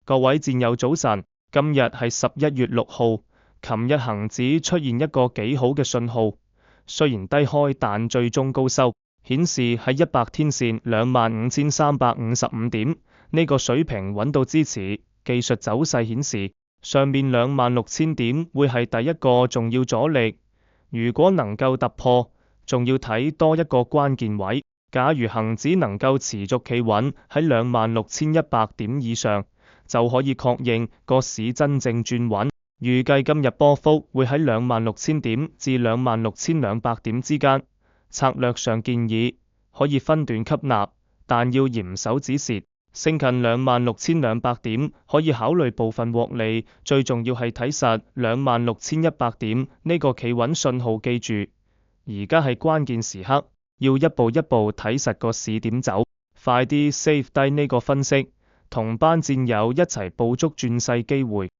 各位戰友早晨，今日係11月6號，琴日恒指出現一個幾好嘅信號，雖然低開但最終高收，顯示喺100天線25,355點呢個水平穩到支持。技術走勢顯示，上面26,000點會係第一個重要阻力，如果能夠突破，仲要睇多一個關鍵位。假如恒指能夠持續企穩喺26,100點以上，就可以確認個市真正轉穩。預計今日波幅會喺26,000點至26,200點之間。策略上建議可以分段吸納，但要嚴守止蝕。升近26,200點可以考慮部分獲利，最重要係睇實26,100點呢個企穩信號。記住，而家係關鍵時刻，要一步一步睇實個市點走，快啲 save 低呢個分析，同班戰友一齊捕捉轉勢機會。